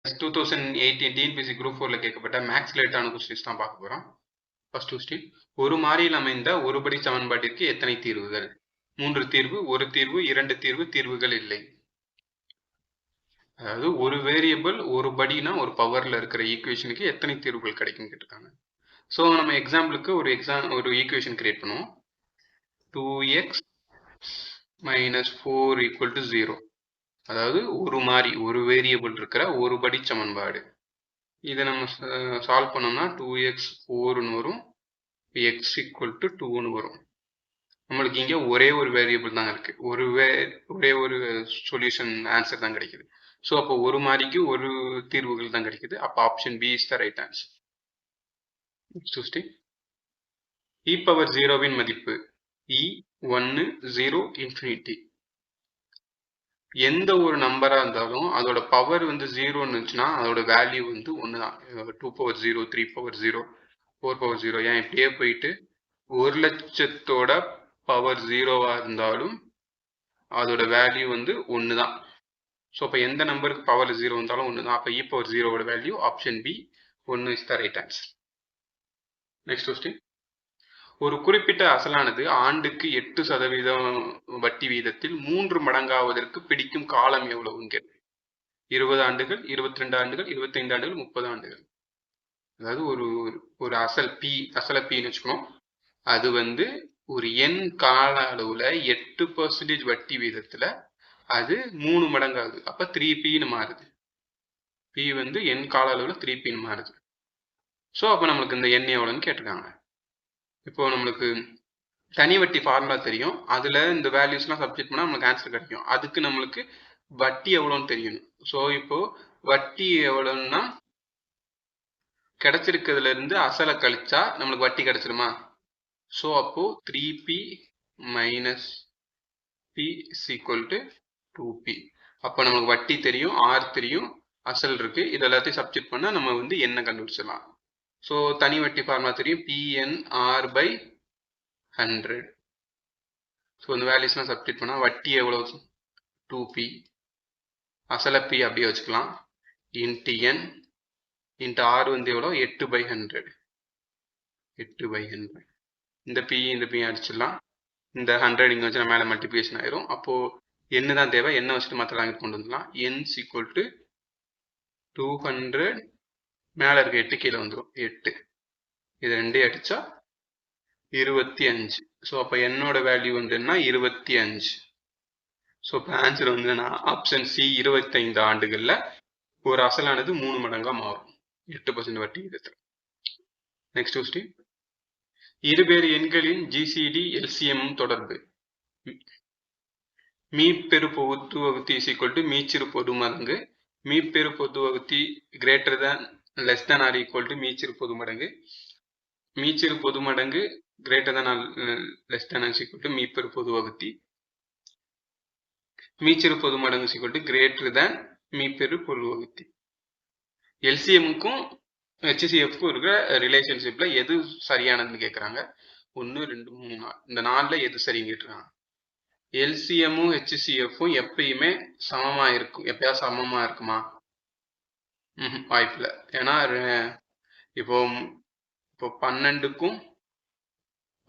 2018 TNPSC group 4ல கேட்கப்பட்ட maths ரிலேட்டான questions தான் பார்க்க போறோம். ஃபர்ஸ்ட் கொஸ்டின், ஒரு மாறியில் அமைந்த ஒருபடி சமன்பாட்டிற்கு எத்தனை தீர்வுகள்? 3 தீர்வு, ஒரு தீர்வு, 2 தீர்வு, தீர்வுகள் இல்லை. அதாவது ஒரு வேரியபிள் ஒரு படினா ஒரு பவர்ல இருக்கிற ஈக்குவேஷனுக்கு எத்தனை தீர்வுகள் கிடைக்கும் கேட்டிருக்காங்க. ஸோ நம்ம எக்ஸாம்பிளுக்கு ஒரு ஈக்குவேஷன் கிரியேட் பண்ணுவோம். 2x minus 4 equal to 0. அதாவது ஒரு மாறி ஒரு வேரியபிள் இருக்கிற ஒரு படி சமன்பாடு. இதை நம்ம சால்வ் பண்ணோம்னா 2x 4ன்னு வரும், x equal to 2ன்னு வரும். நம்மளுக்கு இங்கே ஒரே ஒரு வேரியபிள் தான் இருக்கு, ஒரே ஒரு சொல்யூஷன் ஆன்சர் தான் கிடைக்குது. ஸோ அப்போ ஒரு மாறிக்கு ஒரு தீர்வுகள் தான் கிடைக்குது. அப்போ option B is the right answer. e power 0வின் மதிப்பு e 1 0 இன்ஃபினிட்டி. எந்த ஒரு நம்பரா இருந்தாலும் அதோட பவர் வந்து 0 இருந்துச்சுன்னா அதோட வேல்யூ வந்து 1 தான். 2 பவர் 0, 3 பவர் 0, 4 பவர் 0, ஏன் இப்படியே போயிட்டு 1,00,000 பவர் 0வா இருந்தாலும் அதோட வேல்யூ வந்து 1 தான். ஸோ அப்போ எந்த நம்பருக்கு பவர் 0 இருந்தாலும் 1 தான். அப்போ e பவர் 0வோட value option B 1 is the right answer. Next question, ஒரு குறிப்பிட்ட அசலானது ஆண்டுக்கு 8% வட்டி வீதத்தில் 3 மடங்காவதற்கு பிடிக்கும் காலம் எவ்வளவுன்னு கேட்டு, 20 ஆண்டுகள், 22 ஆண்டுகள், 25 ஆண்டுகள், 30 ஆண்டுகள். அதாவது ஒரு அசலை பின்னு வச்சுக்கணும். அது வந்து ஒரு எண் கால அளவுல 8% வட்டி வீதத்துல அது 3 மடங்காகுது. அப்ப 3pன்னு மாறுது. p வந்து எண் கால அளவுல 3pன்னு மாறுது. ஸோ அப்ப நம்மளுக்கு இந்த எண் எவ்வளவுன்னு கேட்டிருக்காங்க. இப்போ நம்மளுக்கு தனி வட்டி ஃபார்முலா தெரியும், அதுல இந்த வேல்யூஸ்லாம் சப்ஸ்டிட் பண்ணா நம்மளுக்கு ஆன்சர் கிடைக்கும். அதுக்கு நம்மளுக்கு வட்டி எவ்வளோன்னு தெரியணும். ஸோ இப்போ வட்டி எவ்வளோன்னா கிடைச்சிருக்கிறதுல இருந்து அசலை கழிச்சா நம்மளுக்கு வட்டி கிடைச்சிருமா? ஸோ அப்போ 3p minus p is equal to 2p. அப்போ நமக்கு வட்டி தெரியும், r தெரியும், அசல் இருக்கு. இது எல்லாத்தையும் சப்ஸ்டிட் பண்ணா நம்ம வந்து என்ன கண்டுபிடிச்சிடலாம். ஸோ தனி வட்டி ஃபார்முலா தெரியும், pnr by 100. ஸோ இந்த வேல்யூஸ்லாம் சப்ஸ்டிட் பண்ணா வட்டி எவ்வளவு? 2p. அசலை p அப்படியே வச்சுக்கலாம். இன்ட்டு n இன்ட்டு r வந்து எவ்வளோ? 8/100. 8/100. இந்த p அடிச்சிடலாம். இந்த 100 இங்கே வச்சு மேலே மல்டிப்ளிகேஷன் ஆயிரும். அப்போ என்ன தான் தேவை, என்ன வச்சுட்டு மற்றலாம் கொண்டு வந்துடலாம். n equal to 200, மேலே இருக்க 8 கீழே வந்துடும், 8. இது 2 அடிச்சா 25. ஸோ அப்போ என்னோட வேல்யூ வந்து என்ன? 25. ஸோ இப்போ ஆன்சர் வந்து என்ன? ஆப்ஷன் சி, 25 ஆண்டுகள்ல ஒரு அசலானது 3 மடங்கா மாறும் 8% வட்டி விகிதத்தில். நெக்ஸ்ட் கொஸ்டின், இருவேறு எண்களின் ஜிசிடி எல்சிஎம் தொடர்பு. மீப்பெரு பொது வகுத்தி இஸ் ஈக்குவல் டு மீச்சிறு பொது மடங்கு மீப்பெரு பொது வகுத்தி greater than less than or equal to மீச்சிறு பொது மடங்கு மீச்சிறு பொது மடங்கு greater than or less than or equal to மீப்பெரு பொது வகுத்தி மீச்சிறு பொது மடங்கு ஈக்குவல் டு கிரேட்டர் தேன் மீப்பெரு பொது வகுத்தி. எல்சிஎம்க்கும் ஹெச்சிசிஎஃப்க்கும் இருக்கிற ரிலேஷன்ஷிப்ல எது சரியானதுன்னு கேட்குறாங்க. 1 2 3 4, இந்த 4ல எது சரின்னு கேட்டுருக்காங்க. எல்சிஎம்மும் ஹெச்சிசிஎஃப்பும் எப்பயுமே சமமா இருக்கும். எப்பயாவது சமமா இருக்குமா? வாய்ப்பில்லை. ஏன்னா இப்போ 12க்கும்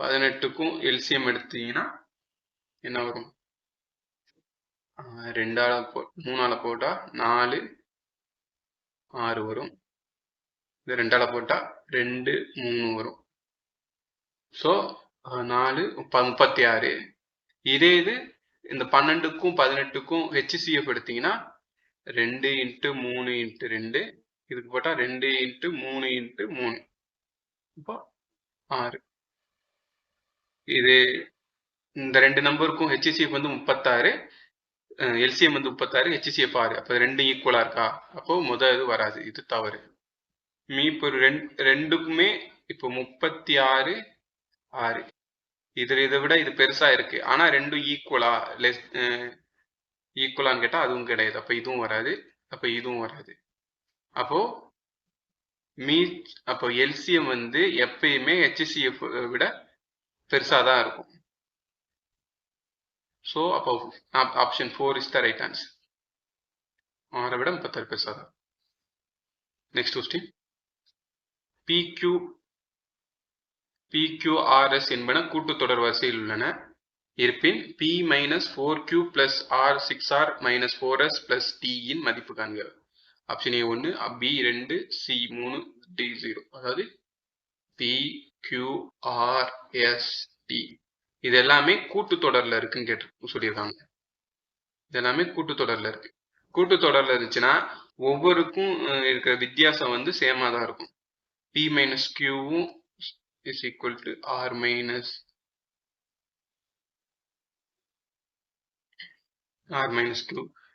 18க்கும் எல்சிஎம் எடுத்தீங்கன்னா என்ன வரும்? 3ஆல போட்டா 4 6 வரும். இது 2ஆல போட்டா 2 3 வரும். ஸோ 4 36. இதே இது இந்த 12க்கும் 18க்கும் ஹெச்சிசிஎஃப் எடுத்தீங்கன்னா 2 × 3 × 2, இதுக்கு போட்டா 2 × 3 × 3, இப்போ 6. இது இந்த 2 நம்பருக்கும் ஹெச்சிசிஎஃப் வந்து 36, எல்சிஎம் வந்து 36, ஹெச்சிசிஎஃப் 6. அப்போ 2 ஈக்குவலா இருக்கா? அப்போ முதல் இது வராது, இது தவறு. இப்போ ரெண்டுக்குமே இப்போ 36 6, இதை விட இது பெருசா இருக்கு. ஆனா ரெண்டும் ஈக்குவலா ஈக்குவலான்னு கேட்டா அதுவும் கிடையாது. அப்ப இதுவும் வராது, அப்ப இதுவும் வராது. அப்போ எல்சிஎம் வந்து எப்பயுமே ஹெச்சிசிஎஃப் விட பெருசா தான் இருக்கும். ஸோ அப்போ option 4 is the right answer. 6 விட 36 பெருசா தான். Next question. PQRS என்பன கூட்டுத்தொடர் வரிசையில் உள்ளன. இருப்பின் P minus 4Q plus R 6R minus 4S plus T இன் மதிப்பு காண்க. Option A 1, B 2, C 3, D 0. அதாவது PQRST இது எல்லாமே கூட்டுத்தொடர்ல இருக்குன்னு சொல்லியிருக்காங்க. இது எல்லாமே கூட்டுத்தொடர்ல இருக்கு. கூட்டுத்தொடர்ல இருந்துச்சுன்னா ஒவ்வொருக்கும் இருக்கிற வித்தியாசம் வந்து சேமா தான் இருக்கும். P minus Q is equal to R minus Q.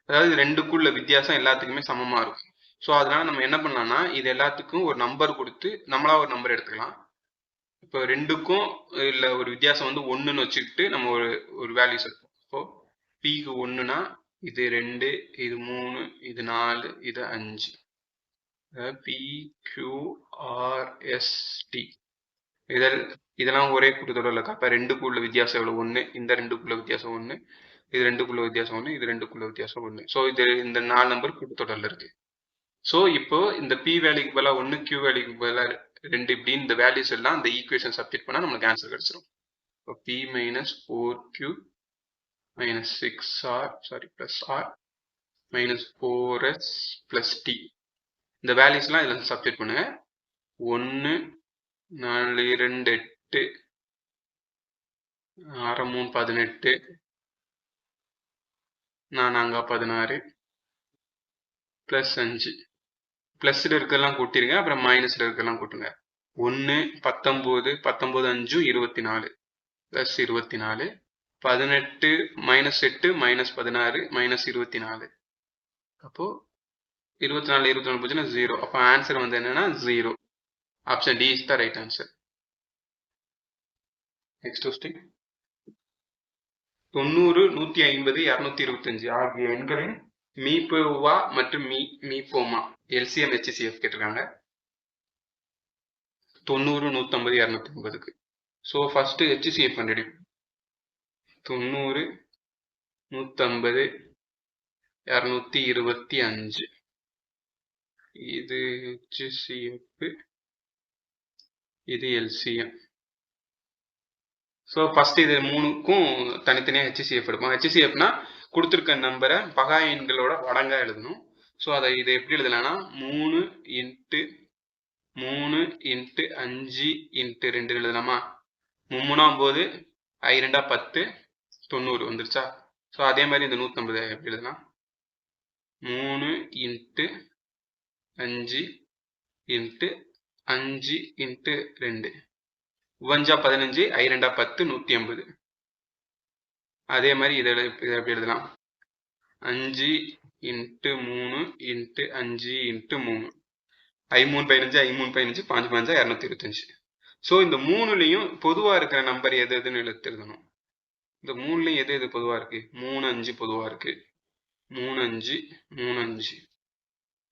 அதாவது ரெண்டுக்குள்ள வித்தியாசம் எல்லாத்துக்குமே சமமா இருக்கும். ஸோ அதனால நம்ம என்ன பண்ணலாம்னா இது எல்லாத்துக்கும் ஒரு நம்பர் கொடுத்து நம்மளா ஒரு நம்பர் எடுத்துக்கலாம். இப்போ ரெண்டுக்கும் இல்லை ஒரு வித்தியாசம் வந்து 1ன்னு வச்சுக்கிட்டு நம்ம ஒரு வேல்யூஸ் எடுப்போம். ஸோ பிக்கு 1னா இது 2, இது 3, இது 4, இது 5. PQRST இதெல்லாம் ஒரே கூட்டுத்தொடர்ல இருக்கா? அப்ப ரெண்டுக்குள்ள வித்தியாசம் எவ்வளவு? 1. இந்த ரெண்டுக்குள்ள வித்தியாசம் 1, இது ரெண்டுக்குள்ள வித்தியாசம் 1, இது ரெண்டுக்குள்ள வித்தியாசம் 1. ஸோ இது இந்த 4 நம்பர் கூட்டுத்தொடர்ல இருக்கு. ஸோ இப்போ இந்த P வேல்யூக்கு பதிலாக 1, Q வேல்யூக்கு பதிலாக 2 இப்படி இந்த வேல்யூஸ் எல்லாம் இந்த ஈக்குவேஷன் சப்ஸ்டிட் பண்ணா நமக்கு ஆன்சர் கிடைச்சிடும். இப்போ P minus 4Q minus 6R plus R minus 4S plus T இந்த வேல்யூஸ்லாம் இதில் சப்ஸ்டிட் பண்ணுங்க. 1, 4, 2, 8, 6, 3, 18, 4, 16 plus 5 பிளஸ்ல இருக்கலாம் கூட்டிருங்க, அப்புறம் மைனஸ்ல இருக்கலாம் கூட்டுங்க. 1, 19, 19, 5, 24 பிளஸ் 24, 18 மைனஸ் 8 மைனஸ் 16 மைனஸ் 24. அப்போ 24 24 போச்சுன்னா 0. அப்போ ஆன்சர் வந்து என்னன்னா 0. Option D is the right answer. Next question. 90, 150, 225 ஆகிய எண்களின் மீபோவா மற்றும் மீபோமா LCM HCF கேட்டிருக்காங்க. 90, 150, 250க்கு. ஸோ ஃபர்ஸ்ட் HCF கண்டுபிடிப்போம். 90, 150, 225 இது HCF, இது LCM. ஸோ ஃபர்ஸ்ட் இது மூணுக்கும் தனித்தனியாக HCF எடுப்போம். HCFனா கொடுத்துருக்க நம்பரை பகா எண்களோட மடங்கா எழுதணும். ஸோ இதை எப்படி எழுதலாம்னா 3 × 3 × 5 × 2 எழுதலாமா? 3 9, 2 10, 90 வந்துருச்சா? ஸோ அதே மாதிரி இந்த 150 எப்படி எழுதலாம்? 3 × 5 × 5 × 2 5 15, 2 10, 150. அதே மாதிரி இதை எப்படி எழுதலாம்? 5 × 3 × 5 × 3 I3 15, I3 15, 5 15, 225. ஸோ இந்த மூணுலையும் பொதுவா இருக்கிற நம்பர் எதுன்னு எழுதணும். இந்த மூணுலையும் எது பொதுவா இருக்கு? 3 5 பொதுவா இருக்கு. 3 5 3 5.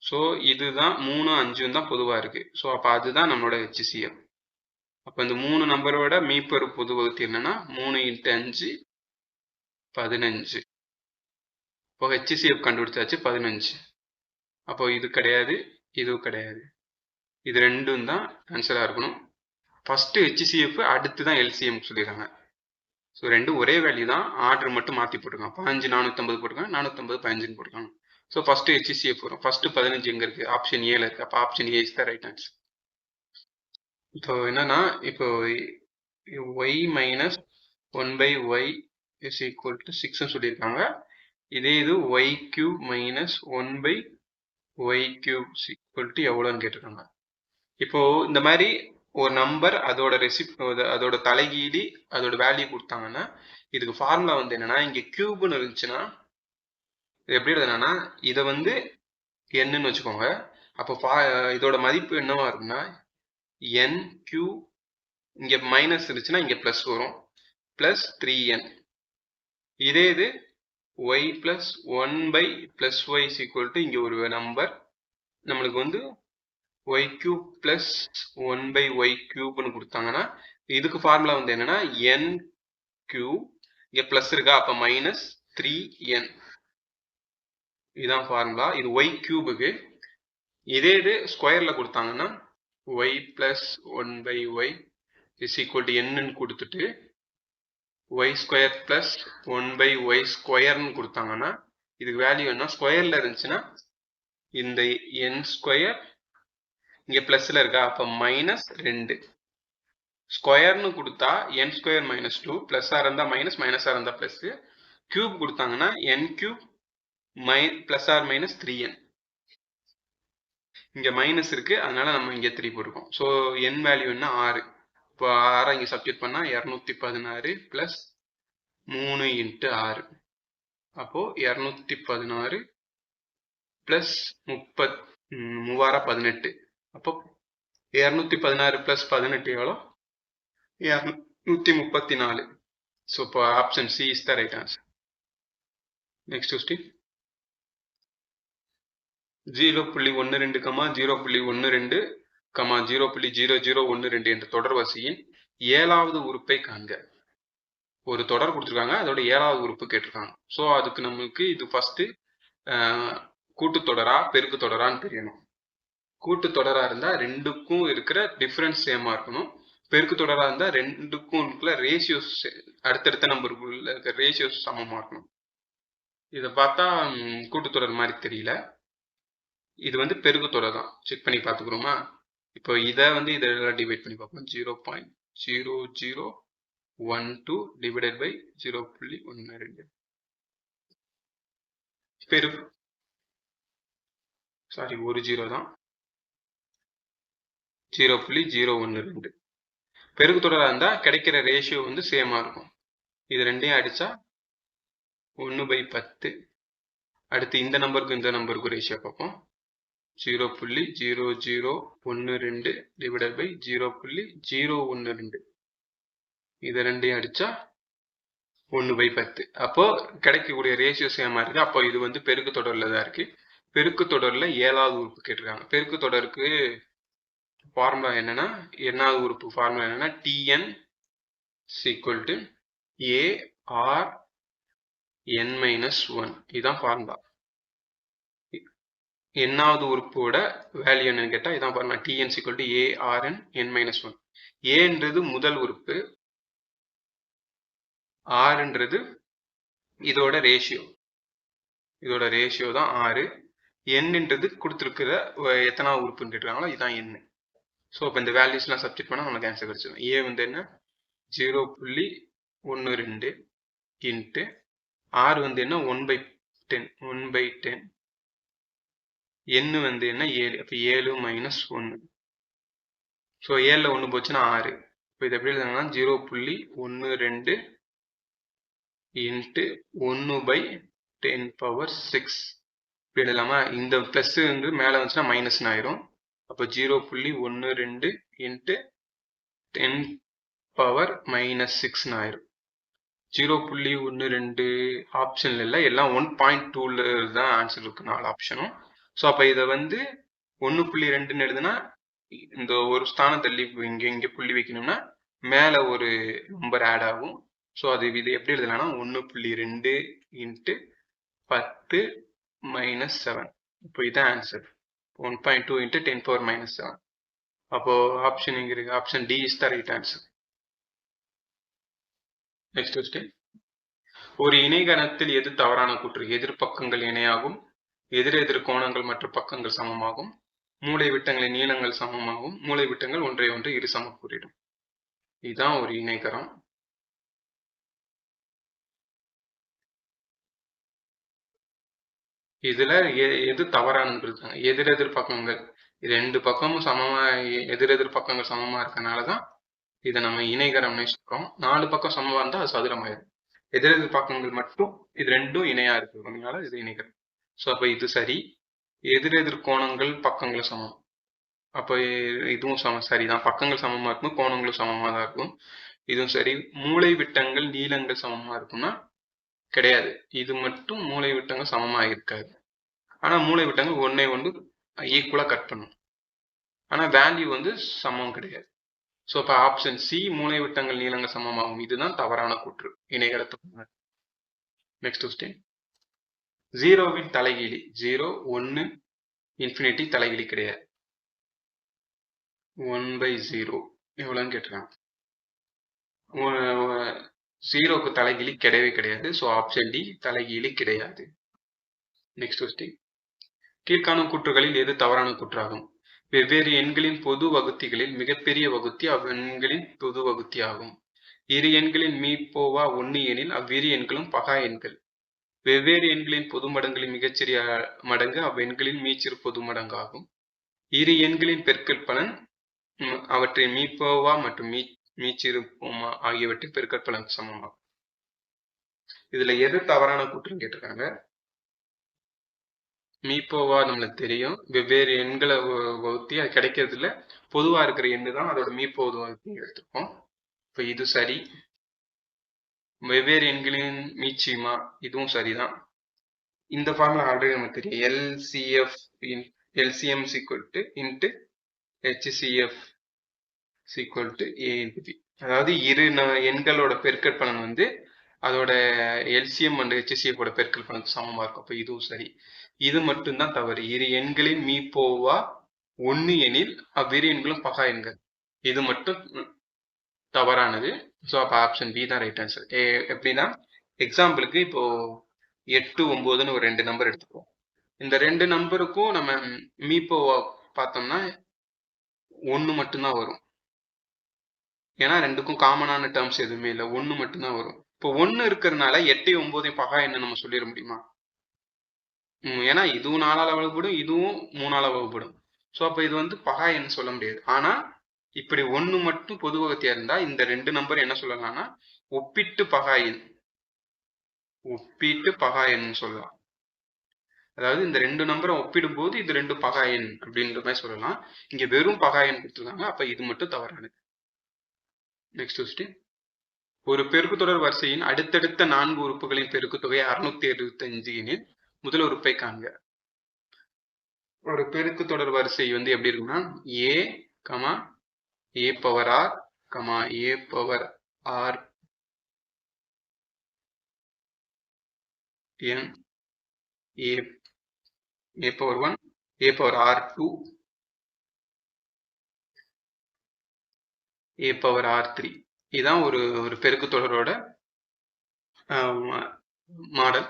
ஸோ இதுதான் 3 5 தான் பொதுவா இருக்கு. ஸோ அப்ப அதுதான் நம்மளோட HCF. அப்ப இந்த மூணு நம்பரோட மீப்பெரு பொது வகுத்தி என்னன்னா 3 × 5 15. இப்போ HCF கண்டுபிடிச்சாச்சு 15. அப்போ இது கிடையாது, இதுவும் கிடையாது. இது ரெண்டும் தான் ஆன்சரா இருக்கணும். ஃபர்ஸ்ட் HCF அடுத்து தான் LCM சொல்லிடுறாங்க. ஸோ ரெண்டும் ஒரே வேல்யூ தான், ஆர்டர் மட்டும் மாற்றி போட்டுருக்காங்க. 15 450 போட்டுருக்காங்க, 450 15 போட்டுருக்காங்க. ஸோ ஃபர்ஸ்ட் HCF வரும். ஃபர்ஸ்ட் 15 எங்க இருக்கு? ஆப்ஷன் ஏல இருக்கு. அப்போ option A is the right answer. இப்போ என்னன்னா இப்போ y minus 1/y is equal to 6 சொல்லியிருக்காங்க. இதே இது y cube minus 1/y cube is equal to எவ்வளோன்னு கேட்டிருக்காங்க. இப்போ இந்த மாதிரி ஒரு நம்பர் அதோட தலைகீழி அதோட வேல்யூ கொடுத்தாங்கன்னா இதுக்கு ஃபார்முலா வந்து என்னன்னா, இங்க கியூப்னு இருந்துச்சுன்னா இது எப்படி எழுதுனா இதை வந்து என்னன்னு வச்சுக்கோங்க. அப்போ இதோட மதிப்பு என்னவா இருக்குன்னா n q, இங்க மைனஸ் இருந்துச்சுன்னா இங்க பிளஸ் வரும், பிளஸ் 3n. இதே இது y plus 1/+y is equal to இங்க ஒரு நம்பர் நம்மளுக்கு வந்து y cube plus 1/y cube கொடுத்தாங்கன்னா இதுக்கு ஃபார்முலா வந்து என்னன்னா n cube, இங்க பிளஸ் இருக்கா, அப்ப மைனஸ் 3n. இதுதான் ஃபார்முலா. இது y cube க்கு. இதே இது ஸ்கொயர்ல கொடுத்தாங்கன்னா y plus 1/y is equal to n கொடுத்துட்டு y ஸ்கொயர் பிளஸ் 1/y ஸ்கொயர்னு கொடுத்தாங்கன்னா இதுக்கு வேல்யூ என்ன ஸ்கொயர்ல இருந்துச்சுன்னா இந்த n ஸ்கொயர் இங்க பிளஸ்ல இருக்கா அப்ப -2 ஸ்கொயர்னு கொடுத்தா n ஸ்கொயர் -2 பிளஸ்ஸா இருந்தா மைனஸ் மைனஸா இருந்தா பிளஸ் கியூப் கொடுத்தாங்கன்னா n cube plus R minus 3n இங்க மைனஸ் இருக்கு அதனால நம்ம இங்க 3 போட்டுருக்கோம் ஸோ n வேல்யூ என்ன 6 இப்போ 6 இங்க சப்ஸ்டிட்யூட் பண்ணா 216 பிளஸ் 3 இன்ட்டு 6 அப்போ 216 பிளஸ் 3 அப்போ 216 பிளஸ் 18 எவ்வளோ 234 ஸோ இப்போ option C is the right answer. Next question 0.12, 0.12, 0.0012 என்ற தொடர் வரிசையின் 7வது உறுப்பை காண்க. ஒரு தொடர் கொடுத்துருக்காங்க அதோட 7வது உறுப்பு கேட்டிருக்காங்க. ஸோ அதுக்கு நமக்கு இது ஃபர்ஸ்ட் கூட்டுத்தொடரா பெருக்கு தொடரான்னு தெரியணும். கூட்டுத்தொடரா இருந்தா ரெண்டுக்கும் இருக்கிற டிஃபரன்ஸ் சேமா இருக்கணும். பெருக்கு தொடரா இருந்தா ரெண்டுக்கும் இருக்கிற ரேஷியோஸ் அடுத்தடுத்த நம்பருக்குள்ள இருக்கிற ரேஷியோஸ் சமமா இருக்கணும். இதை பார்த்தா கூட்டுத்தொடர் மாதிரி தெரியல. இது வந்து பெருக்கு தொடர் தான். செக் பண்ணி பார்த்துக்கிறோமா? இப்போ இதை வந்து இதெல்லாம் டிவைட் பண்ணி பார்ப்போம். 0.0012 டிவைடட் பை 0.12 பெருக்கு சாரி ஒரு 0 தான் 0.012 பெருக்கு தொடரா இருந்தா கிடைக்கிற ரேஷியோ வந்து சேமா இருக்கும். இது ரெண்டையும் அடிச்சா 1/10. அடுத்து இந்த நம்பருக்கு இந்த நம்பருக்கு ரேஷியோ பார்ப்போம். 0.0012 டிவைடட் பை 0.012 இது ரெண்டையும் அடிச்சா 1/10. அப்போ கிடைக்கக்கூடிய ரேஷியோ சேமா இருக்கு. அப்போ இது வந்து பெருக்கு தொடர்ல தான் இருக்கு. பெருக்கு தொடர்ல 7வது உறுப்பு கேட்டிருக்காங்க. பெருக்கு தொடருக்கு ஃபார்முலா என்னன்னா என்னாவது உறுப்பு ஃபார்முலா என்னன்னா tn equal to ARn-1 இதுதான் ஃபார்முலா. என்னாவது உறுப்போட வேல்யூ என்னன்னு கேட்டா இதான் formula tn equal to ARn-1. ஏன்றது முதல் உறுப்பு, ஆறுன்றது இதோட ரேஷியோ தான் 6. என்னன்றது கொடுத்துருக்கிற எத்தனாவது உறுப்புன்னு கேட்டுருக்காங்களோ இதுதான் n. ஸோ இப்போ இந்த வேல்யூஸ்லாம் சப்ஸ்டிட் பண்ணால் நமக்கு ஆன்சர் கிடைச்சிடும். ஏ வந்து என்ன 0.12 இன்ட்டு ஆர் வந்து என்ன 1/10 n வந்து என்ன 7. அப்போ 7 மைனஸ் 1. ஸோ 7ல் 1 போச்சுன்னா 6. இப்போ இது எப்படி எழுதுனா 0.12 இன்ட்டு 1/10⁶ இப்படி எழுதலாமா? இந்த பிளஸ் வந்து மேலே வந்துச்சுன்னா மைனஸ்னு ஆயிரும். அப்போ 0.12 இன்ட்டு 10⁻⁻6 ஆயிரும். 0.12 ஆப்ஷன்ல இல்லை, எல்லாம் 1.2ல தான் ஆன்சர் இருக்கு 4 ஆப்ஷனும். ஸோ அப்போ இதை வந்து 1.2ன்னு எழுதுனா இந்த ஒரு ஸ்தானம் தள்ளி இங்கே புள்ளி வைக்கணும்னா மேலே ஒரு நம்பர் ஆட் ஆகும். ஸோ இது எப்படி எழுதலாம்னா 1.2 இன்ட்டு 10⁻7. இப்போ இதான் ஆன்சர் 1.2 இன்ட்டு 10⁻7. அப்போ ஆப்ஷன் இங்க இருக்கு. Option D is the right answer. Next question. ஒரு இணைகணத்தில் எது தவறான கூற்று? எதிர்பக்கங்கள் இணையாகும், எதிரெதிர் கோணங்கள் மற்ற பக்கங்கள் சமமாகும், மூலை விட்டங்களின் நீளங்கள் சமமாகும், மூலை விட்டங்கள் ஒன்றை ஒன்று இரு சமக்கூறிடும். இதுதான் ஒரு இணைகரம். இதுல எது தவறானது? எதிரெதிர் பக்கங்கள் ரெண்டு பக்கமும் சமமா எதிரெதிர் பக்கங்கள் சமமா இருக்கனாலதான் இதை நம்ம இணைகரம்னு சொல்றோம். 4 பக்கம் சமமா இருந்தா அது சதுரமாயிரும். எதிரெதிர் பக்கங்கள் மட்டும் இது ரெண்டும் இணையா இருக்கிறதுனால இது இணைகரம். ஸோ அப்ப இது சரி. எதிரெதிர் கோணங்கள் பக்கங்கள் சமம். அப்ப இதுவும் சரிதான். பக்கங்கள் சமமா இருக்கும், கோணங்களும் சமமா தான் இருக்கும். இதுவும் சரி. மூலை விட்டங்கள் நீளங்கள் சமமா இருக்கும்னா கிடையாது. இது மட்டும் மூலை விட்டங்கள் சமமா இருக்காது. ஆனா மூலை விட்டங்கள் ஒன்னே ஒன்று ஈக்குவலா கட் பண்ணும். ஆனா வேல்யூ வந்து சமம் கிடையாது. ஸோ இப்போ ஆப்ஷன் சி மூலை விட்டங்கள் நீளங்கள் சமமாகும். இதுதான் தவறான கூற்று இணைகரத்துக்கு. Next question. 0வின் தலைகீழி 0, 1, இன்ஃபினிட்டி தலைகிலி கிடையாது. 1/0 எவ்வளோன்னு கேட்டிருக்காங்க. 0க்கு தலைகிலி கிடையவே கிடையாது. ஸோ ஆப்ஷன் டி தலைகிலி கிடையாது. Next question. கீழ்காணும் கூற்றுகளில் எது தவறான கூற்றாகும்? வெவ்வேறு எண்களின் பொது வகுத்திகளில் மிகப்பெரிய வகுத்தி அவ்வெண்களின் பொது வகுத்தி ஆகும். இரு எண்களின் மீப்போவா 1 எனில் அவ்விரு எண்களும் பகா எண்கள். வெவ்வேறு எண்களின் பொது மடங்களின் மிகச்சிறிய மடங்கு அவ்வெண்களின் மீச்சிறு பொது மடங்காகும். இரு எண்களின் பெருக்கல் பலன் அவற்றின் மீப்போவா மற்றும் மீச்சிறு ஆகியவற்றின் பெருக்கல் பலன் சமமாகும். இதுல எது தவறான கூற்றுன்னு கேட்டிருக்காங்க. மீப்போவா நம்மளுக்கு தெரியும். வெவ்வேறு எண்களை வகுத்தி அது கிடைக்கிறது இல்லை. பொதுவா இருக்கிற எண்ணு தான் அதோட மீப்போது வகுத்தி எடுத்துப்போம். இப்போ இது சரி. வெவ்வேறு எண்களின் மீச்சிமா இதுவும் சரிதான். இந்த ஃபார்முலா ஆல்ரெடி நமக்கு தெரியும். LCM into HCF A into B. அதாவது இரு எண்களோட பெருக்கல் பலன் வந்து அதோட LCM அண்ட் HCF ஓட பெருக்கல் பலனுக்கு சமமா இருக்கும். அப்போ இதுவும் சரி. இது மட்டும்தான் தவறு. இரு எண்களின் மீப்போவா 1 எனில் அவ்விரு எண்களும் பகா எண்கள். இது மட்டும் தவறானது. ஸோ அப்போ ஆப்ஷன் பி தான் ரைட் ஆன்சர். எப்படின்னா எக்ஸாம்பிளுக்கு இப்போ 8, 9ன்னு ஒரு 2 நம்பர் எடுத்துப்போம். இந்த 2 நம்பருக்கும் நம்ம மீப்போவா பார்த்தோம்னா 1 மட்டும்தான் வரும். ஏன்னா ரெண்டுக்கும் காமனான டேர்ம்ஸ் எதுவுமே இல்லை. 1 மட்டும்தான் வரும். இப்போ 1 இருக்கிறதுனால 8, 9 பகா என்ன நம்ம சொல்லிட முடியுமா? ஏன்னா இதுவும் 4ஆல வகுப்படும், இதுவும் 3ஆல வகுப்படும். ஸோ அப்போ இது வந்து பகா எண் சொல்ல முடியாது. ஆனா இப்படி 1 மட்டும் பொது வகுத்தியா இருந்தா இந்த 2 நம்பர் என்ன சொல்லலாம்னா ஒப்பிட்டு பகா எண். ஒப்பிட்டு பகா எண் சொல்லலாம். அதாவது இந்த 2 நம்பரை ஒப்பிடும் போது இது 2 பகா எண் அப்படின்ற மாதிரி சொல்லலாம். இங்க வெறும் பகா எண் கொடுத்துருக்காங்க. அப்ப இது மட்டும் தவறானது. Next question. ஒரு பெருக்குத்தொடர் வரிசையின் அடுத்தடுத்த 4 உறுப்புகளின் பெருக்குத்தொகை 665 எனில் முதல் உறுப்பை காண்க. ஒரு பெருக்குத்தொடர் வரிசை வந்து எப்படி இருக்குன்னா a power r, a power r n, a power 1, a power r2, a power r3. இதுதான் ஒரு பெருக்குத்தொடரோட மாடல்.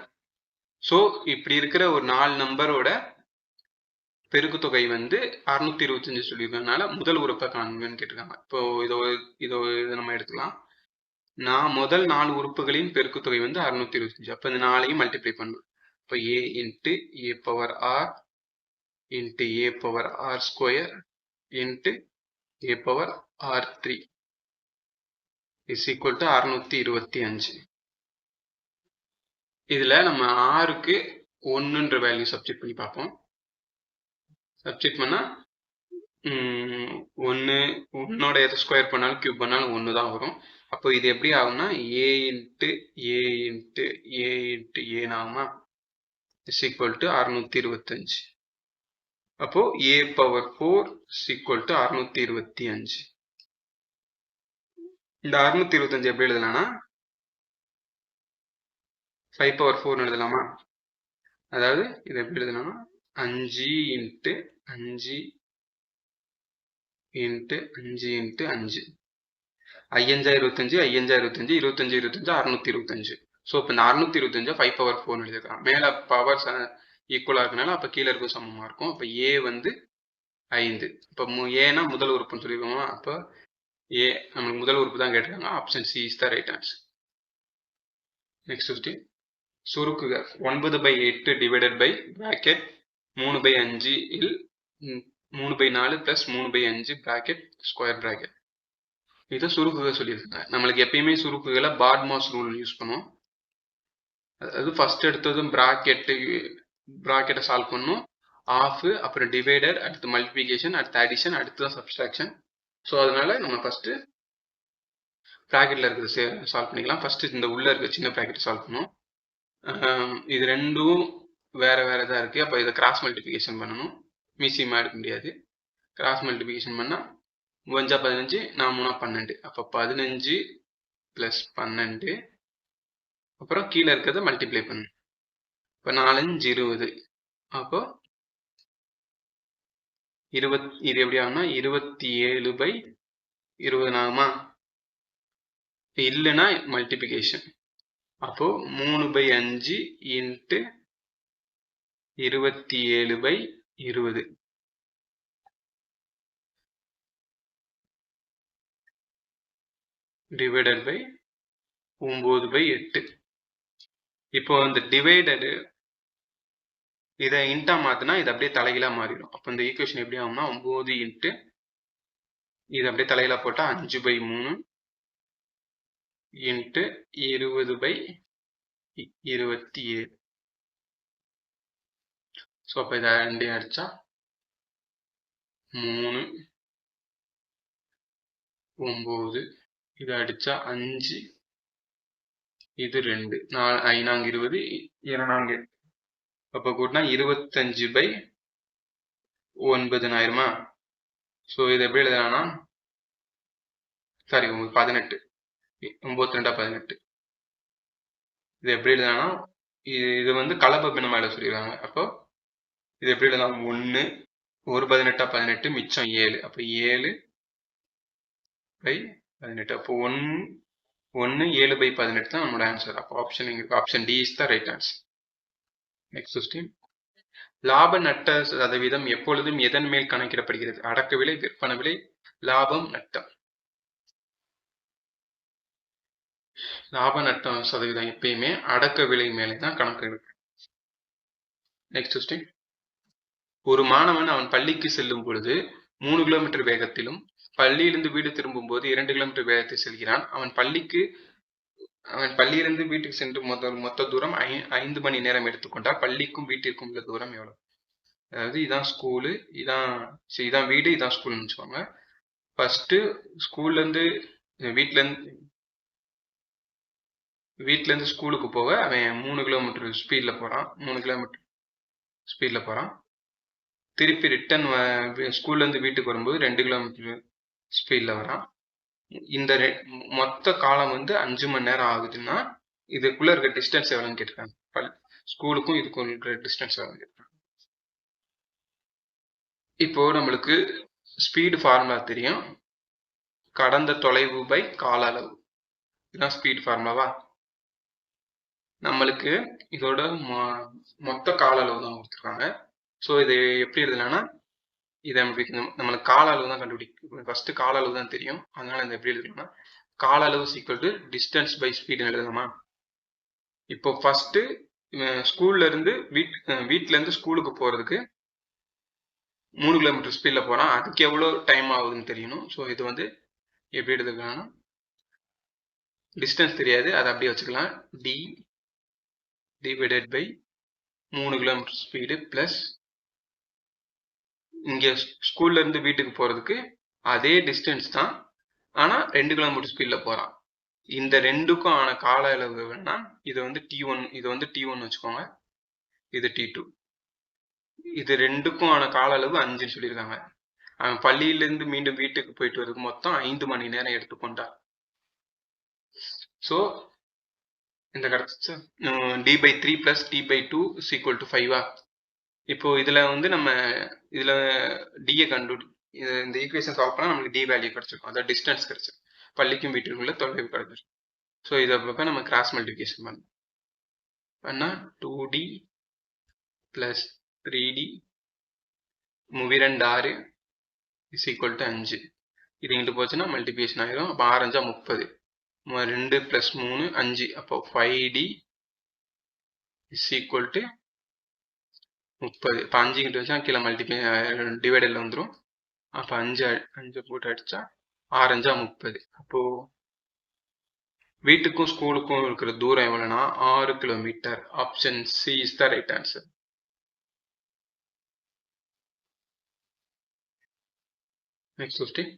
ஸோ இப்படி இருக்கிற ஒரு 4 நம்பரோட பெருக்குத்தொகை வந்து 625 சொல்லியிருக்கனால முதல் உறுப்பை காண்கன்னு கேட்டிருக்காங்க. இப்போ இதை நம்ம எடுத்துக்கலாம். நான் முதல் 4 உறுப்புகளின் பெருக்குத்தொகை வந்து 625. அப்போ இந்த 4ஐயும் மல்டிப்ளை பண்ணணும். இப்போ a into a power r into a power r square into a power r3 is equal to 625. இதுல நம்ம rக்கு 1ன்ற வேல்யூ சப்ஸ்டிட் பண்ணி பார்ப்போம். சப்ஸ்டிட் பண்ணா 1னோட எதை ஸ்கொயர் பண்ணாலும் கியூப் பண்ணாலும் 1 தான் வரும். அப்போ இது எப்படி ஆகும்னா a into a into a into a ஆகுமா இஸ் ஈக்குவல் டு 625. அப்போ a power 4 is equal to 625. இந்த 625 எப்படி எழுதலாம்னா 5 பவர் 4 எழுதலாமா? அதாவது இது எப்படி எழுதலாம்னா 5 இன்ட்டு 5 இன்ட்டு 5 இன்ட்டு 5. 5525, 5525, 25, 25, 625. ஸோ இப்போ இந்த 625 5 பவர் 4 எழுதிருக்காங்க. மேலே பவர் ஈக்குவலாக இருக்கனால அப்போ கீழே இருக்கும் சமமாக இருக்கும். அப்போ ஏ வந்து 5. இப்போ ஏன்னா முதல் உறுப்புன்னு சொல்லியிருக்கோமா? அப்போ ஏ நம்மளுக்கு முதல் உறுப்பு தான் கேட்டிருக்காங்க. Option C is the right answer. Next question. சுருக்குக 9/8 டிவைடட் பை பிராக்கெட் 3/5 இல் 3/4 பிளஸ் 3/5 பிராக்கெட் ஸ்கொயர் பிராக்கெட். இதை சுருக்குக சொல்லியிருக்காங்க. நம்மளுக்கு எப்பயுமே சுருக்குகளை பாட்மாஸ் ரூல் யூஸ் பண்ணுவோம். அதாவது ஃபர்ஸ்ட் எடுத்ததும் பிராக்கெட்டை சால்வ் பண்ணும். ஆஃப், அப்புறம் டிவைடட், அடுத்து மல்டிபிகேஷன், அடுத்து அடிஷன், அடுத்து தான் சப்ஸ்ட்ராக்ஷன். ஸோ அதனால நம்ம ஃபர்ஸ்ட் பிராக்கெட்ல இருக்கிறது சால்வ் பண்ணிக்கலாம். ஃபர்ஸ்ட் இந்த உள்ள இருக்க சின்ன பிராக்கெட் சால்வ் பண்ணும். இது ரெண்டும் வேற வேற தான் இருக்கு. அப்போ இதை கிராஸ் மல்டிபிகேஷன் பண்ணணும். மீசியமா எடுக்க முடியாது. கிராஸ் மல்டிபிகேஷன் பண்ணா 5 15, 4 12. அப்போ 15 பிளஸ் 12. அப்புறம் கீழே இருக்கிறத மல்டிப்ளை பண்ணு. இப்போ 4 5 20. அப்போ இது எப்படி ஆகும்னா 27/20 ஆகுமா? இல்லைன்னா மல்டிபிகேஷன். அப்போ 3/5 இன்ட்டு 27/20 டிவைடட் பை 9/8. இப்போ இந்த டிவைடடு இதை இன்டா மாத்தினா இது அப்படியே தலைகீழா மாறிடும். அப்போ இந்த ஈக்குவேஷன் எப்படி ஆகும்னா 9 இன்ட்டு இது அப்படியே தலைகீழா போட்டா 5/3 இன்ட்டு 20/27. ஸோ அப்போ இதை ரெண்டையும் அடிச்சா 3 9 இதை அடிச்சா 5 இது 2 5 20 2 அப்போ கூட்டினா 25/9 ஆயிருமா? ஸோ இது எப்படி எழுதலாம்னா சாரி 18 9 18 இது எப்படி எழுதலாம்னா இது வந்து கலப்பு பின்னமா எழுத சொல்லிடுவாங்க. அப்போ இது எப்படி எழுதலாம்? 1 18 18 மிச்சம் 7. அப்போ 7/18. அப்போ 1 7/18 தான் நம்மளோட ஆன்சர். அப்போ option D is the right answer. Next question. லாப நட்ட சதவீதம் எப்பொழுதும் எதன் மேல் கணக்கிடப்படுகிறது? அடக்க விலை, விற்பனை விலை, லாபம், நட்டம். லாப நட்டம் சதவீதம் எப்பயுமே அடக்க விலை மேலே தான் கணக்கு இருக்கு. Next question. ஒரு மாணவன் அவன் பள்ளிக்கு செல்லும் பொழுது 3 கிலோமீட்டர் வேகத்திலும் பள்ளியிலிருந்து வீடு திரும்பும் போது 2 கிலோமீட்டர் வேகத்தில் செல்கிறான். அவன் பள்ளியிலிருந்து வீட்டுக்கு சென்று மொத்த தூரம் 5 மணி நேரம் எடுத்துக்கொண்டால் பள்ளிக்கும் வீட்டிற்கும் உள்ள தூரம் எவ்வளவு? அதாவது இதான் ஸ்கூலு, இதான் வீடு, இதான் ஸ்கூல்னு வச்சுக்கோங்க. ஃபர்ஸ்ட் ஸ்கூல்ல இருந்து வீட்ல இருந்து ஸ்கூலுக்கு போக அவன் 3 கிலோமீட்டர் ஸ்பீட்ல போறான். 3 கிலோமீட்டர் ஸ்பீட்ல போறான். திருப்பி ரிட்டர்ன் ஸ்கூல்ல இருந்து வீட்டுக்கு வரும்போது 2 கிலோமீட்டர் ஸ்பீட்ல வரான். இந்த மொத்த காலம் வந்து 5 மணி நேரம் ஆகுதுன்னா இதுக்குள்ள இருக்க டிஸ்டன்ஸ் எவ்வளவுன்னு கேட்டிருக்காங்க. ஸ்கூலுக்கும் இதுக்கும் இருக்கிற டிஸ்டன்ஸ் எவ்வளவு கேட்டிருக்காங்க. இப்போ நம்மளுக்கு ஸ்பீடு ஃபார்முலா தெரியும். கடந்த தொலைவு பை கால அளவு, இதுதான் ஸ்பீட் ஃபார்முலாவா? நம்மளுக்கு இதோட மொத்த கால அளவு தான் கொடுத்துருக்காங்க. ஸோ இது எப்படி எழுதலாம்னா இதை நம்மளுக்கு கால அளவு தான் கண்டுபிடிக்கும். ஃபர்ஸ்ட் கால அளவு தான் தெரியும். அதனால இதை எப்படி எழுதலாம்னா கால அளவு ஈக்குவல் டு டிஸ்டன்ஸ் பை ஸ்பீடுன்னு எழுதலாமா? இப்போ ஃபர்ஸ்ட் ஸ்கூல்ல இருந்து வீட்டுல இருந்து ஸ்கூலுக்கு போறதுக்கு 3 கிலோமீட்டர் ஸ்பீட்ல போறான். அதுக்கு எவ்வளவு டைம் ஆகுதுன்னு தெரியணும். ஸோ இது வந்து எப்படி எடுத்துக்கலாம்னா டிஸ்டன்ஸ் தெரியாது, அதை அப்படியே வச்சுக்கலாம். D divided by 3 kilometre speed plus இங்க ஸ்கூல்ல இருந்து வீட்டுக்கு போறதுக்கு அதே டிஸ்டன்ஸ் தான், ஆனா 2 கிலோமீட்டர் ஸ்பீட்ல போறான். இந்த ரெண்டுக்கும் ஆன கால அளவு வேணா இது வந்து T1, இது வந்து T1 வச்சுக்கோங்க, இது T2. இது ரெண்டுக்கும் ஆன கால அளவு 5ன்னு சொல்லியிருக்காங்க. அவன் பள்ளியிலிருந்து மீண்டும் வீட்டுக்கு போயிட்டு வரதுக்கு மொத்தம் 5 மணி நேரம் எடுத்துக்கொண்டார். ஸோ இந்த கிடைச்ச D/3 plus T/2 is equal to 5. இப்போ இதுல வந்து நம்ம இதுல டியை இந்த ஈக்குவேஷன் சால்வ் பண்ணா நமக்கு டி வேல்யூ கிடைச்சிருக்கும், அதாவது டிஸ்டன்ஸ் கிடைச்சிருக்கும், பள்ளிக்கும் வீட்டிற்குள்ள தொலைவு கிடைச்சிருக்கும். ஸோ இதை அப்போ நம்ம கிராஸ் மல்டிபிகேஷன் பண்ணா 2D plus 3D 2 6 is equal to 5. இது இங்கிட்டு போச்சுன்னா மல்டிபிகேஷன் ஆயிரும். அப்போ 6 5 30, 2 பிளஸ் 3 5. அப்போ 5D இஸ் ஈக்குவல் டு 30. இப்போ 5 இங்கிட்டு வச்சா கீழே டிவைடர்ல வந்துடும். அப்போ 5 போட்டு அடிச்சா 6 5 30. அப்போ வீட்டுக்கும் ஸ்கூலுக்கும் இருக்கிற தூரம் எவ்வளவுனா 6 kilometre. Option C is the right answer. Next question.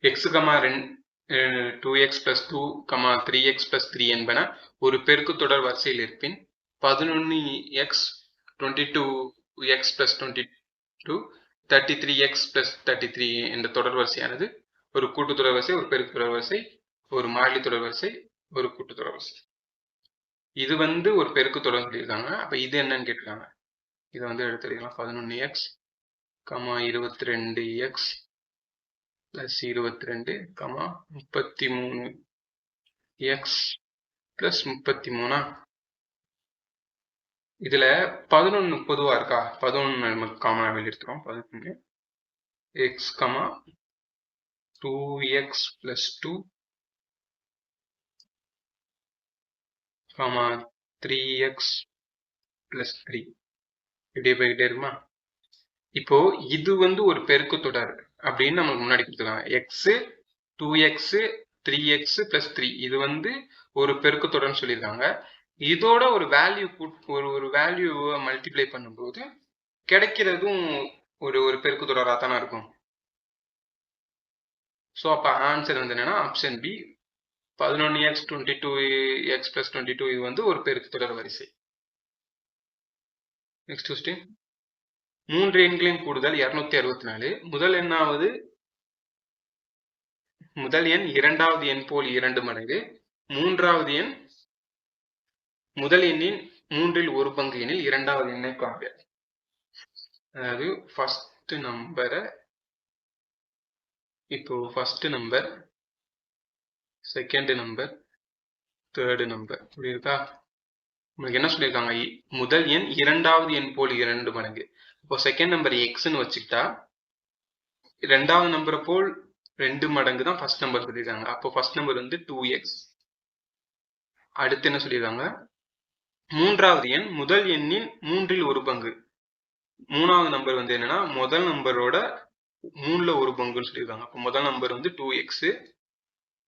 x, 2x plus 2, 3x plus 3 என்பன ஒரு பெருக்கு தொடர் வரிசையில் இருப்பின் 11x 22x plus 22 33x plus 33 என்ற தொடர் வரிசையானது ஒரு கூட்டு தொடர் வரிசை, ஒரு பெருக்கு தொடர் வரிசை, ஒரு மாறிலி தொடர் வரிசை, ஒரு கூட்டு தொடர் வரிசை. இது வந்து ஒரு பெருக்கு தொடர் சொல்லியிருக்காங்க. அப்ப இது என்னன்னு கேட்டிருக்காங்க. இதை வந்து எடுத்துக்கலாம். 11x 22x plus 22, 33x plus 33. இதுல 11 பொதுவா இருக்கா? 11 நமக்கு காமனா வெளியெடுத்துறோம். 11 x, 2x plus 2, 3x plus 3. இப்படியே போய்கிட்டே இருக்குமா? இப்போ இது வந்து ஒரு பெருக்கு தொடர் அப்படின்னு நமக்கு முன்னாடி கொடுத்துருக்காங்க. x 2x 3x plus 3 இது வந்து ஒரு பெருக்கு தொடர்னு சொல்லியிருக்காங்க. இதோட ஒரு வேல்யூ ஒரு வேல்யூவை மல்டிப்ளை பண்ணும்போது கிடைக்கிறதும் ஒரு பெருக்கு தொடராக தானே இருக்கும். ஸோ அப்போ ஆன்சர் வந்து என்னன்னா option B 11x 22x plus 22 இது வந்து ஒரு பெருக்கு தொடர் வரிசை. Next question. 3 எண்களின் கூடுதல் 264. முதல் எண் இரண்டாவது எண் போல் 2 மடங்கு, மூன்றாவது எண் முதல் எண்ணின் 3 1 பங்கு எண்ணில் இரண்டாவது எண்ணை காண்க. அதாவது first number, second number, third number இப்படி இருக்கா? உங்களுக்கு என்ன சொல்லியிருக்காங்க? முதல் எண் இரண்டாவது எண் போல் 2 மடங்கு. இப்போ செகண்ட் நம்பர் எக்ஸ்ன்னு வச்சுக்கிட்டா ரெண்டாவது நம்பரை போல் 2 மடங்கு தான் ஃபர்ஸ்ட் நம்பர் சொல்லியிருக்காங்க. அப்போ ஃபர்ஸ்ட் நம்பர் வந்து 2x. அடுத்து என்ன சொல்லியிருக்காங்க? மூன்றாவது எண் முதல் எண்ணின் 3 1 பங்கு. மூணாவது நம்பர் வந்து என்னன்னா முதல் நம்பரோட 3 1 பங்குன்னு சொல்லியிருக்காங்க. அப்போ முதல் நம்பர் வந்து 2x,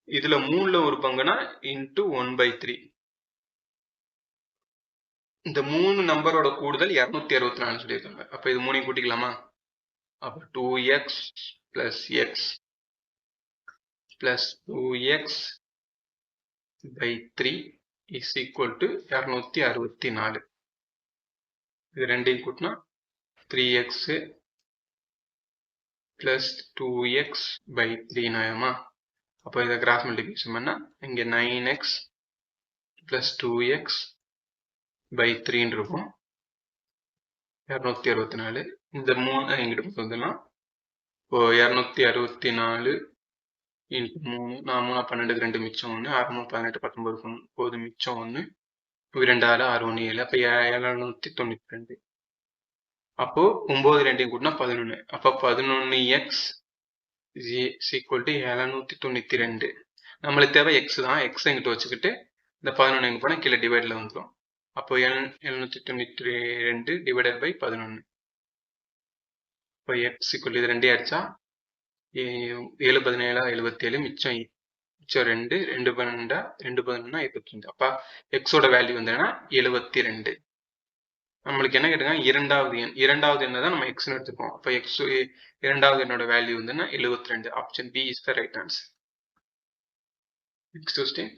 இதுல 3 1 பங்குனா இன்டூ 1/3. இந்த 3 நம்பரோட கூடுதல் 264 சொல்லியிருக்காங்க. அப்ப இது மூணையும் கூட்டிக்கலாமா? அப்ப 2x plus x plus 2x by 3 is equal to 264. இது ரெண்டையும் கூட்டினா 3x plus 2x by 3 ஆகுமா? அப்போ இதை கிராஸ் மல்டிபிகேஷன் பண்ணா இங்க 9x plus 2x by 3 இருக்கும். 264. இந்த 3 எங்கிட்ட வந்துடலாம். இப்போ 264 இன்ட்டு 3, 4 3 12 2 மிச்சம் 1, 6 18 19 9 மிச்சம் 1, 2 6 6 1 7, அப்போ 792. அப்போ 9 2 கூட்டினா 11. அப்போ 11x is equal to 792. நம்மளுக்கு தேவை x தான். x எங்கிட்ட வச்சுக்கிட்டு இந்த 11 எங்க போனால் கீழே டிவைடில் வந்துடும். அப்போ 792 டிவைடட் பை 11. இப்போ x equal இது ரெண்டே அடிச்சா 7 17 77 மிச்சம் 2 2 12 2 11 22. அப்ப எக்ஸோட வேல்யூ வந்து என்னன்னா 72. நம்மளுக்கு என்ன கேட்டாங்க? இரண்டாவது எண்ணை தான் நம்ம எக்ஸ்னு எடுத்துப்போம். அப்ப எக்ஸ் இரண்டாவது எண்ணோட வேல்யூ வந்து 72. Option B is the right answer. Next question.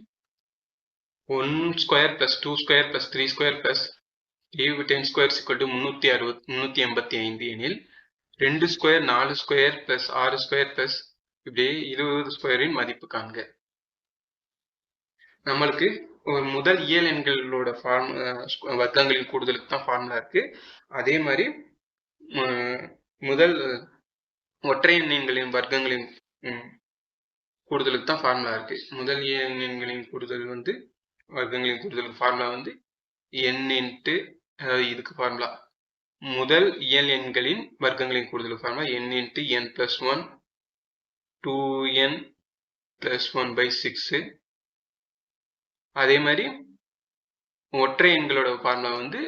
1 square plus 2 square plus 3 square plus 10 square equal to 385 எனில் 2 square 4 square plus 6 square plus இப்படியே 20 ஸ்கொயரின் மதிப்பு காண்க. நம்மளுக்கு ஒரு முதல் இயல் எண்களோட வர்க்கங்களின் கூடுதலுக்கு தான் ஃபார்முலா இருக்கு. அதே மாதிரி முதல் ஒற்றை எண்களின் வர்க்கங்களின் கூடுதலுக்கு தான் ஃபார்முலா இருக்கு. முதல் இயல் எண்களின் கூடுதல் வந்து வர்க்கங்களின் கூடுதலுக்கு ஃபார்முலா வந்து n இன்ட்டு, அதாவது இதுக்கு ஃபார்முலா முதல் இயல் எண்களின் வர்க்கங்களின் கூடுதலுக்கு formula n into n plus 1 2n plus 1/6. அதே மாதிரி ஒற்றை எண்களோட ஃபார்முலா வந்து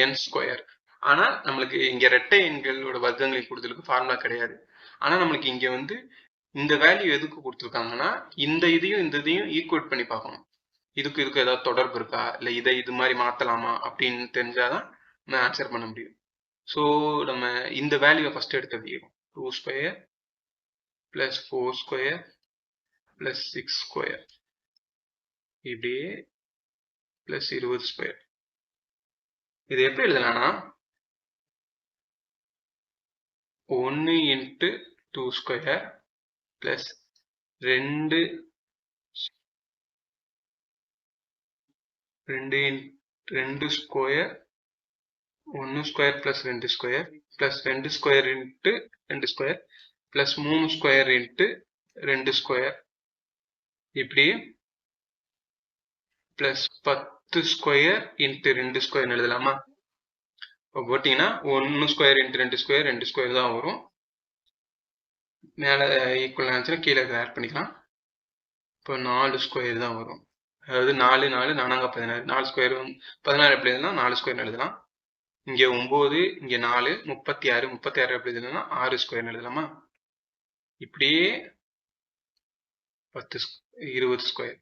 n ஸ்கொயர். ஆனா நம்மளுக்கு இங்க இரட்டை எண்களோட வர்க்கங்களின் கூடுதலுக்கு ஃபார்முலா கிடையாது. ஆனா நம்மளுக்கு இங்க வந்து இந்த வேல்யூ எதுக்கு கொடுத்துருக்காங்கன்னா இந்த இதையும் ஈக்குவேட் பண்ணி பார்க்கணும். இதுக்கு ஏதாவது தொடர்பு இருக்கா, இல்லை இதை இது மாதிரி மாத்தலாமா அப்படின்னு தெரிஞ்சாதான் நம்ம ஆன்சர் பண்ண முடியும். ஸோ நம்ம இந்த வேல்யூவை ஃபர்ஸ்ட் எடுத்து எழுதிக்கிறோம். 2 square plus 4 square plus 6 square இப்படியே பிளஸ் 20 ஸ்கொயர். இது எப்படி எழுதலாம்னா 1 into 2 square plus 2 square 1 square plus 2 square plus 2 square into 2 square plus 3 square into 2 square இப்படி plus 10 ஸ்கொயர் இன்ட்டு 2 ஸ்கொயர் எழுதலாமா? இப்போ போட்டிங்கன்னா 1 ஸ்கொயர் இன்ட்டு 2 ஸ்கொயர் 2 ஸ்கொயர் தான் வரும். மேலே ஈக்குவல் ஆச்சுன்னா கீழே ஆட் பண்ணிக்கலாம். இப்போ 4 ஸ்கொயர் தான் வரும். அதாவது 4 4 4 16 4 ஸ்கொயர் 16 எப்படி எழுதலாம்? 4 ஸ்கொயர் எழுதலாம். இங்கே 9 இங்கே 4 36 36 எப்படி எழுதலாம்? 6 ஸ்கொயர் எழுதலாமா? இப்படியே 10 20 ஸ்கொயர்.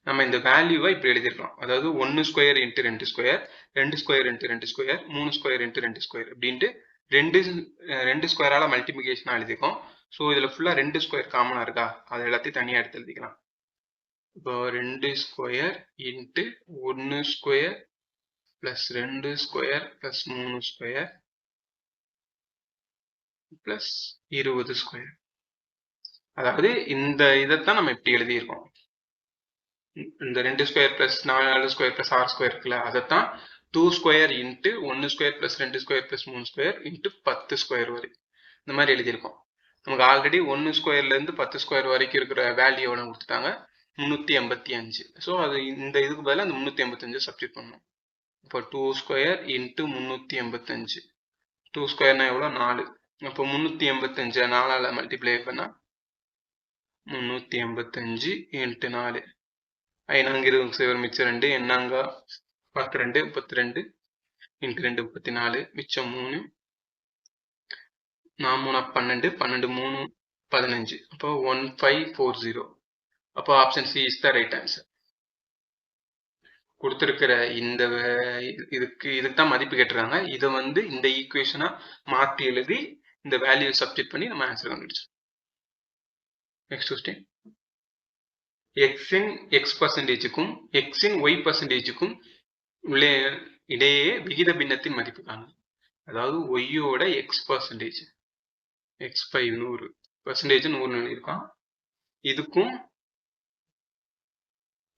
நம்ம இந்த வேல்யூவை இப்படி எழுதிருக்கலாம். அதாவது 1 square into 2 square 2 square into 2 square 3 square into 2 square அப்படின்ட்டு ரெண்டு ஸ்கொயரால மல்டிபிகேஷனாக எழுதிக்கும். ஸோ இதில் ஃபுல்லாக 2 ஸ்கொயர் காமனாக இருக்கா, அதை எல்லாத்தையும் தனியாக எடுத்து எழுதிக்கலாம். இப்போ 2 square into 1 square plus 2 square plus 3 square plus 20 square. அதாவது இந்த இதைத்தான் நம்ம இப்படி எழுதியிருக்கோம். இந்த 2 square plus 4 square plus 6 square இருக்குல்ல, அதைத்தான் 2 square into 1 square plus 2 square plus 3 square into 10 square வரை இந்த மாதிரி எழுதியிருக்கோம். நமக்கு ஆல்ரெடி 1 ஸ்கொயர்லேருந்து 10 ஸ்கொயர் வரைக்கும் இருக்கிற வேல்யூ எவ்வளோ கொடுத்துட்டாங்க? 385. ஸோ அது இந்த இதுக்கு பதிலாக அந்த 385 சப்ஸ்டிட் பண்ணணும். இப்போ 2 ஸ்கொயர் இன்ட்டு 385. 2 ஸ்கொயர்னா எவ்வளோ? 4. அப்போ 385 4ஆல் மல்டிப்ளை பண்ணால் 385 இன்ட்டு 4 ஐநாங்க 20 சேவர் மிச்சம் 2 என்னாங்க 32 32 இன்ட்டு 2 34 மிச்சம் 3 4 3 12 12 3 15. அப்போ 1540. அப்போ option C is the right answer. கொடுத்துருக்கிற இந்த இதுக்கு தான் மதிப்பு கேட்டுருக்காங்க. இதை வந்து இந்த ஈக்குவேஷனா மாற்றி எழுதி இந்த வேல்யூ சப்ஸ்டிட் பண்ணி நம்ம ஆன்சர் கண்டுபிடிச்சோம். Next question. எக்ஸின் எக்ஸ் பர்சன்டேஜுக்கும் எக்ஸின் ஒய் பர்சன்டேஜுக்கும் உள்ளே இடையே விகித பின்னத்தின் மதிப்பு காணும். அதாவது ஒய்யோட எக்ஸ் பர்சன்டேஜ் x5 100 பர்சன்டேஜ் 100 எழுதியிருக்கான். இதுக்கும்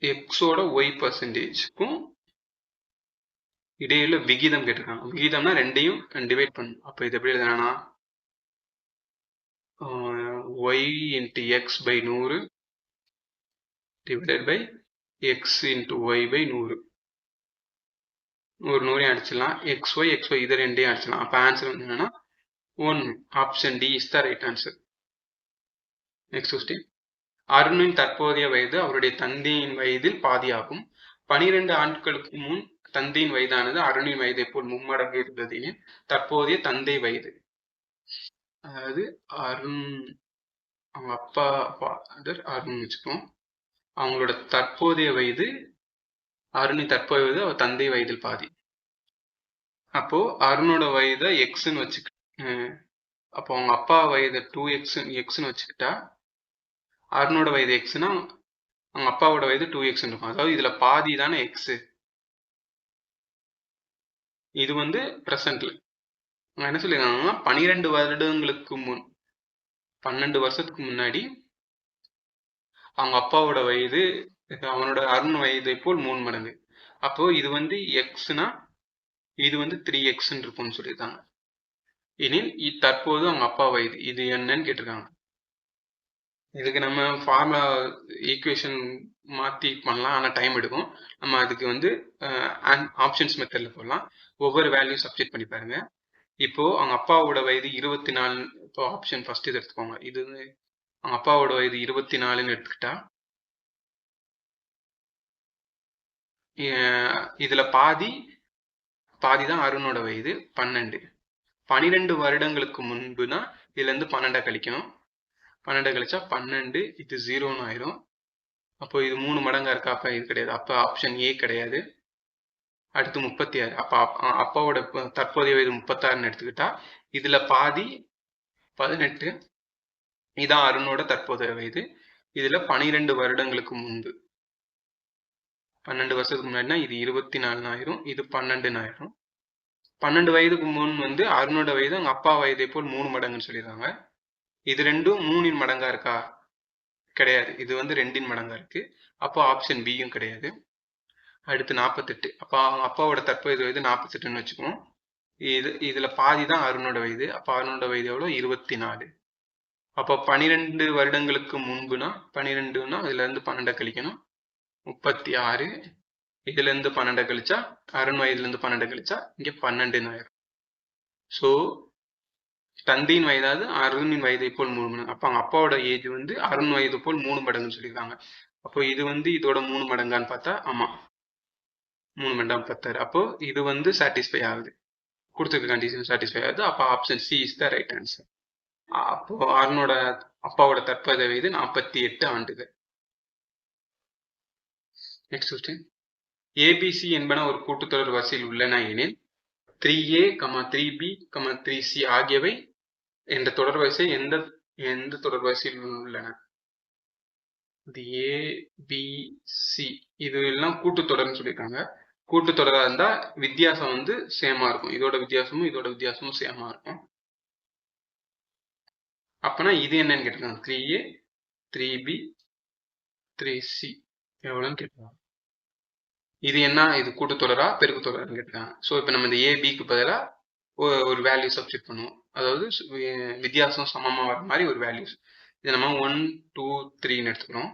எக்ஸோட ஒய் பர்சன்டேஜுக்கும் இடையில விகிதம் கேட்டிருக்காங்க. விகிதம்னா ரெண்டையும் டிவைட் பண்ணும். அப்போ இது எப்படி எழுதுனா y into X by 100 divided by X into Y by 100. 100 அடிச்சிடலாம். xy இது ரெண்டையும் அடிச்சிடலாம். அப்போ ஆன்சர் வந்து என்னன்னா 1. Option D is the right answer. Next question. அருணின் தற்போதைய வயது அவருடைய தந்தையின் வயதில் பாதியாகும். 12 ஆண்டுகளுக்கு முன் தந்தையின் வயதானது அருணின் வயதை போல் மும்மடங்கு இருந்தது. தற்போதைய தந்தை வயது, அதாவது அருண் அவங்க அப்பா ஃபாதர் அருண் வச்சுக்கோம். அவங்களோட தற்போதைய வயது அருணின் தற்போதைய வயது அவர் தந்தை வயதில் பாதி. அப்போ அருணோட வயதை எக்ஸ்ன்னு வச்சுக்க, அப்போ அவங்க அப்பா வயதை 2xன்னு வச்சுக்கிட்டா அருணோட வயது எக்ஸ்னா அவங்க அப்பாவோட வயது 2x இருக்கும். அதாவது இதுல பாதி தானே எக்ஸ். இது வந்து பிரசன்ட்ல என்ன சொல்லிருக்காங்கன்னா 12 வருடங்களுக்கு முன் 12 வருஷத்துக்கு முன்னாடி அவங்க அப்பாவோட வயது அவனோட அருண் வயதை போல் 3 மடங்கு. அப்போ இது வந்து எக்ஸ்னா இது வந்து 3xன்னு இருக்கும்னு சொல்லியிருக்காங்க. எனில் தற்போது அவங்க அப்பா வயது இது என்னன்னு கேட்டிருக்காங்க. இதுக்கு நம்ம ஃபார்முலா ஈக்குவேஷன் மாற்றி பண்ணலாம், ஆனால் டைம் எடுக்கும். நம்ம அதுக்கு வந்து ஆப்ஷன்ஸ் மெத்தடில் போடலாம். ஒவ்வொரு வேல்யூ சப்ஸ்டிட் பண்ணி பாருங்க. இப்போ அவங்க அப்பாவோட வயது 24. இப்போ ஆப்ஷன் ஃபர்ஸ்ட் இது எடுத்துக்கோங்க. இது அவங்க அப்பாவோட வயது 24ன்னு எடுத்துக்கிட்டா இதுல பாதி தான் அருணோட வயது 12. 12 வருடங்களுக்கு முன்புனா இதுல இருந்து 12 கழிக்கணும். 12 கழிச்சா 12 இது 0ன்னு ஆயிரும். அப்போ இது 3 மடங்கா இருக்கா? அப்ப இது கிடையாது. அப்ப ஆப்ஷன் ஏ கிடையாது. அடுத்து 36. அப்ப அப்பாவோட தற்போதைய வயது 36ன்னு எடுத்துக்கிட்டா இதுல பாதி 18. இதான் அருணோட தற்போதைய வயது. இதுல 12 வருடங்களுக்கு முன்பு 12 வருஷத்துக்கு முன்னாடினா இது 24 ஆயிரும். இது 12 ஆயிரும். 12 வயதுக்கு முன் வந்து அருணோட வயது அவங்க அப்பா வயதை போல் 3 மடங்குன்னு சொல்லிடுறாங்க. இது ரெண்டும் 3ன் மடங்கா இருக்கா? கிடையாது. இது வந்து 2ன் மடங்கா இருக்கு. அப்போ ஆப்ஷன் பியும் கிடையாது. அடுத்து 48. அப்போ அவங்க அப்பாவோட தற்போதைய வயது 48ன்னு வச்சுக்குவோம். இதுல பாதி தான் அருணோட வயது. அப்ப அருணோட வயது எவ்வளோ? 24. அப்போ 12 வருடங்களுக்கு முன்புனா 12னா இதுல இருந்து 12 கழிக்கணும், 36. இதுல இருந்து 12 கழிச்சா அருண் வயதுல இருந்து 12 கழிச்சா இங்க 12 ஆயிரும். ஸோ தந்தையின் வயதாது அருணின் வயதை போல் 3 மடங்கு. அப்போ அவங்க அப்பாவோட ஏஜ் வந்து அருண் வயது போல் 3 மடங்குன்னு சொல்லியிருக்காங்க. அப்போ இது வந்து இதோட 3 மடங்கான்னு பார்த்தா ஆமா, 3 மடங்கு 10. அப்போ இது வந்து சாட்டிஸ்ஃபை ஆகுது, கொடுத்துருக்க கண்டிஷன் சாட்டிஸ்ஃபை ஆகுது. அப்போ option C is the right answer. அப்போ அருணோட அப்பாவோட தற்போதைய வயது 48 ஆண்டுகள். Next question. ஏபிசி என்பன ஒரு கூட்டுத்தொடர் வரிசையில் உள்ளன எனில் 3A, 3B, 3C ஆகியவை என்ற தொடர் வரிசை எந்த தொடர் வரிசையில் உள்ளன? இது ஏபிசி இது எல்லாம் கூட்டுத்தொடர்னு சொல்லியிருக்காங்க. கூட்டுத்தொடரா இருந்தா வித்தியாசம் வந்து சேமா இருக்கும். இதோட வித்தியாசமும் சேமா இருக்கும். அப்பனா இது என்னன்னு கேட்டிருக்காங்க. 3A, 3B, 3C எவ்வளோன்னு கேட்டிருக்காங்க. இது என்ன? இது கூட்டுத்தொடரா பெருக்குத்தொடரான்னு கேட்டிருக்காங்க. ஸோ இப்போ நம்ம இந்த ஏபிக்கு பதிலாக ஒரு வேல்யூ சப்ஸ்டிட் பண்ணுவோம். அதாவது வித்தியாசம் சமமாக வர மாதிரி ஒரு வேல்யூஸ். இதை நம்ம 1, 2, 3ன்னு எடுத்துக்கிறோம்.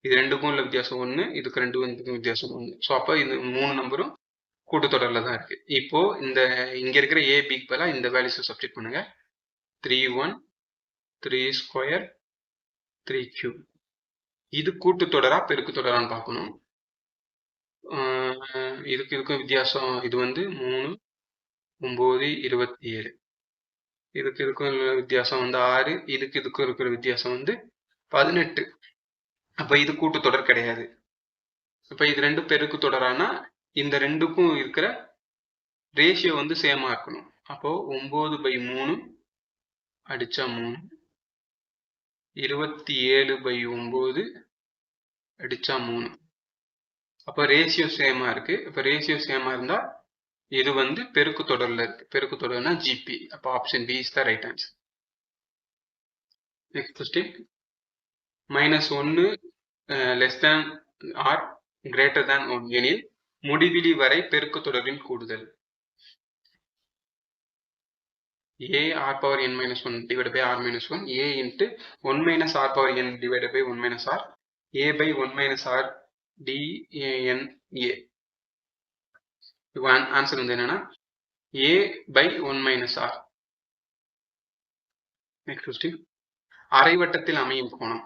இது ரெண்டுக்கும் உள்ள வித்தியாசம் 1, இதுக்கு ரெண்டுக்கும் வித்தியாசம் 1. ஸோ அப்போ இது 3 நம்பரும் கூட்டுத்தொடரில் தான் இருக்கு. இப்போ இங்க இருக்கிற ஏபிக்கு பதிலாக இந்த வேல்யூஸை சப்ஸ்டிட் பண்ணுங்க. 3(1), 3² 3³ இது கூட்டுத்தொடரா பெருக்குத்தொடரான்னு பார்க்கணும். இதுக்கும் வித்தியாசம் இது வந்து 3, 9, 27. இதுக்கும் வித்தியாசம் வந்து 6. இதுக்கும் இருக்கிற வித்தியாசம் வந்து 18. அப்ப இது கூட்டுத்தொடர் கிடையாது. இப்ப இது ரெண்டும் பெருக்கு தொடரானா இந்த ரெண்டுக்கும் இருக்கிற ரேஷியோ வந்து சேமா இருக்கணும். அப்போ 9/3 அடிச்சா 3, 27/9 அடிச்சா 3. அப்ப ரேஷியோ சேமா இருக்கு. இப்ப ரேஷியோ சேமா இருந்தா இது வந்து பெருக்கு தொடர்ல இருக்கு. பெருக்கு தொடர்னா ஜிபி. அப்போ option B is the right answer. Next question. -1 less than or greater than 1 எனில் முடிவிலி வரை பெருக்கு தொடரின் கூடுதல். a r power n minus 1 divided by r minus 1 a into 1 minus r power n divided by 1 minus r a by 1 minus r d n a. இப்போ answer வந்து என்னன்னா a by 1 minus r. Next question. அரைவட்டத்தில் அமையும் கோணம்.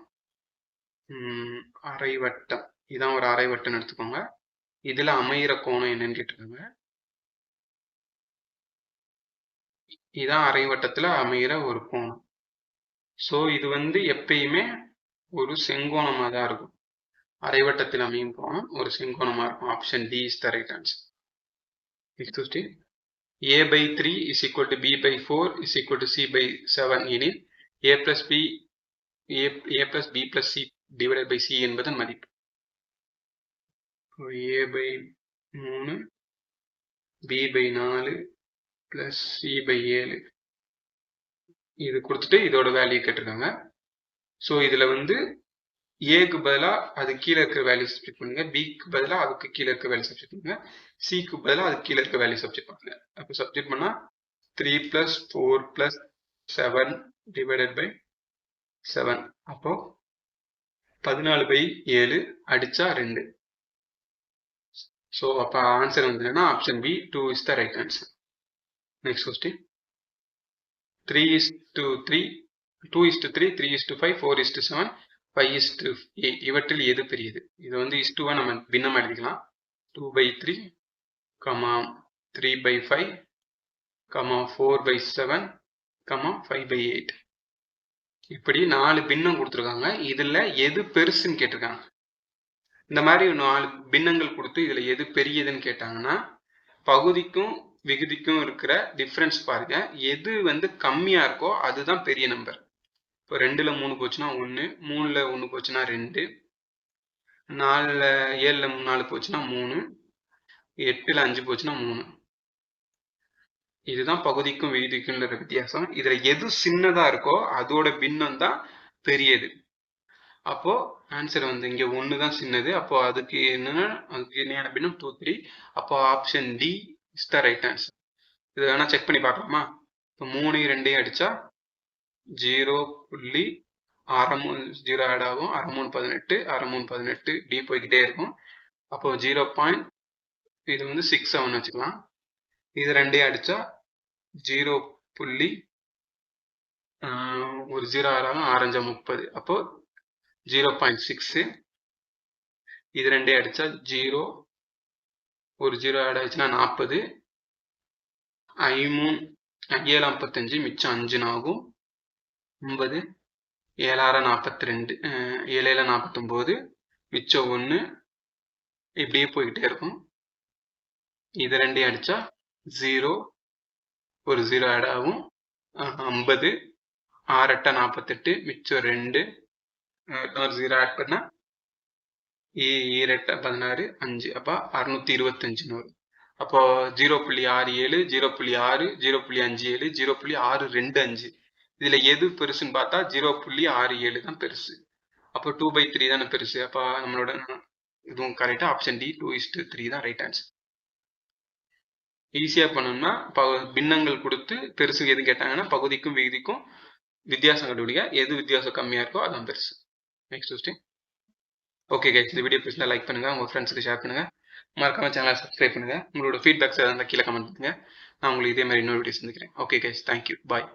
அரைவட்டம் இதான் ஒரு அரைவட்டம் எடுத்துக்கோங்க. இதுல அமையிற கோணம் என்னன்னு கேட்டிருக்காங்க. இதான் அரைவட்டத்துல அமையிற ஒரு கோணம். ஸோ இது வந்து எப்பயுமே ஒரு செங்கோணமா தான் இருக்கும். அரைவட்டத்தில் அமையும் கோணம் ஒரு செங்கோணமா இருக்கும். Option D is the right answer. Next question. a/3 is equal to b/4 is equal to c/7 எனில் a plus b plus c divided by c என்பதன் மதிப்பு. a/3 b/4 plus c/7 இது கொடுத்துட்டு இதோட வேல்யூ கேட்டிருக்காங்க. ஸோ இதுல வந்து ஏக்கு பதிலாக அது கீழே இருக்கிற வேல்யூ சப்ஸ்டிட் பண்ணுங்க, பிக்கு பதிலாக அதுக்கு கீழே இருக்க வேல்யூ சப்ஸ்டிட் பண்ணுங்க, சிக்கு பதிலாக அதுக்கு கீழே இருக்க வேல்யூ சப்ஸ்டிட் பண்ணுங்க. அப்போ சப்ஸ்டிட் பண்ணா 3 + 4 + 7 divided by 7. அப்போ 14/7 அடிச்சா 2. ஸோ அப்போ ஆன்சர் வந்து என்னன்னா option B 2 is the right answer. Next question. 3:3, 2:3, 3:5, 4:7, 5:8 இவற்றில் எது பெரியது? இது வந்து இஸ்டுவா நம்ம பின்னம் எழுதிக்கலாம். 2/3, 3/5, 4/7, 5/8 இப்படி 4 பின்னம் கொடுத்துருக்காங்க. இதுல எது பெருசுன்னு கேட்டிருக்காங்க. இந்த மாதிரி 4 பின்னங்கள் கொடுத்து இதுல எது பெரியதுன்னு கேட்டாங்கன்னா பகுதிக்கும் விகுதிக்கும் இருக்கிற டிஃபரன்ஸ் பாருங்க. எது வந்து கம்மியா இருக்கோ அதுதான் பெரிய நம்பர். இப்போ 2ல் 3 போச்சுன்னா 1, 3ல் 1 போச்சுன்னா 2, 7ல் 4 போச்சுன்னா 3, 8ல் 5 போச்சுன்னா 3. இதுதான் பகுதிக்கும் விகுதிக்கும் இருக்கிற வித்தியாசம். இதுல எது சின்னதா இருக்கோ அதோட பின்னம் தான் பெரியது. அப்போ ஆன்சர் வந்து இங்க 1 தான் சின்னது. அப்போ அதுக்கு என்னன்னா அதுக்கு இணையான பின்னம் 2, 3. அப்போ option D is the right answer. இது வேணா செக் பண்ணி பார்க்கலாமா? இப்போ 3 2 அடிச்சா 0.6 0 ஆட் ஆகும். 6 3 18 6 3 18 டி போய்கிட்டே இருக்கும். அப்போ 0. இது வந்து 67 வச்சுக்கலாம். இது 2 அடிச்சா 0. ஒரு 0 ஆட் ஆகும். 6 5 30. அப்போ 0.6. இது 2 அடிச்சா 0. ஒரு 0 ஆட் ஆயிடுச்சுன்னா 40. 5 7 55 மிச்சம் 5 ஆகும். 9 7 6 42 7 7 49 மிச்சம் 1. இப்படியே போய்கிட்டே இருக்கும். இது 2 அடிச்சா 0. ஒரு 0 ஆட் ஆகும். 50 6 8 48 மிச்சம் 2. ஒரு 0 ஆட் பண்ணா 7 8 16 5. அப்போ 625 வரும். அப்போ 0.67 0.6 0.57 0.625. இதுல எது பெருசுன்னு பார்த்தா 0.67 தான் பெருசு. அப்போ 2/3 தானே பெருசு. அப்போ நம்மளோட இதுவும் கரெக்டா ஆப்ஷன் டி 2:3 தான் ரைட் ஆன்சர். ஈஸியா பண்ணணும்னா பின்னங்கள் கொடுத்து பெருசு எது கேட்டாங்கன்னா பகுதிக்கும் விகுதிக்கும் வித்தியாசம் கண்டுபிடிக்க. எது வித்தியாசம் கம்மியா இருக்கோ அதான் பெருசு. Next question. ஓகே கைஸ், இந்த வீடியோ பிடிச்சா லைக் பண்ணுங்க, உங்க ஃப்ரெண்ட்ஸுக்கு ஷேர் பண்ணுங்க, மறக்காம சேனலை சப்ஸ்கிரைப் பண்ணுங்க. உங்களோட ஃபீட்பேக்ஸ் இருந்தால் கீழே கமெண்ட் பண்ணுங்க. நான் உங்களுக்கு இதே மாதிரி இன்னொரு வீடியோ சந்திக்கிறேன். ஓகே கைஸ், தேங்க்யூ, பாய்.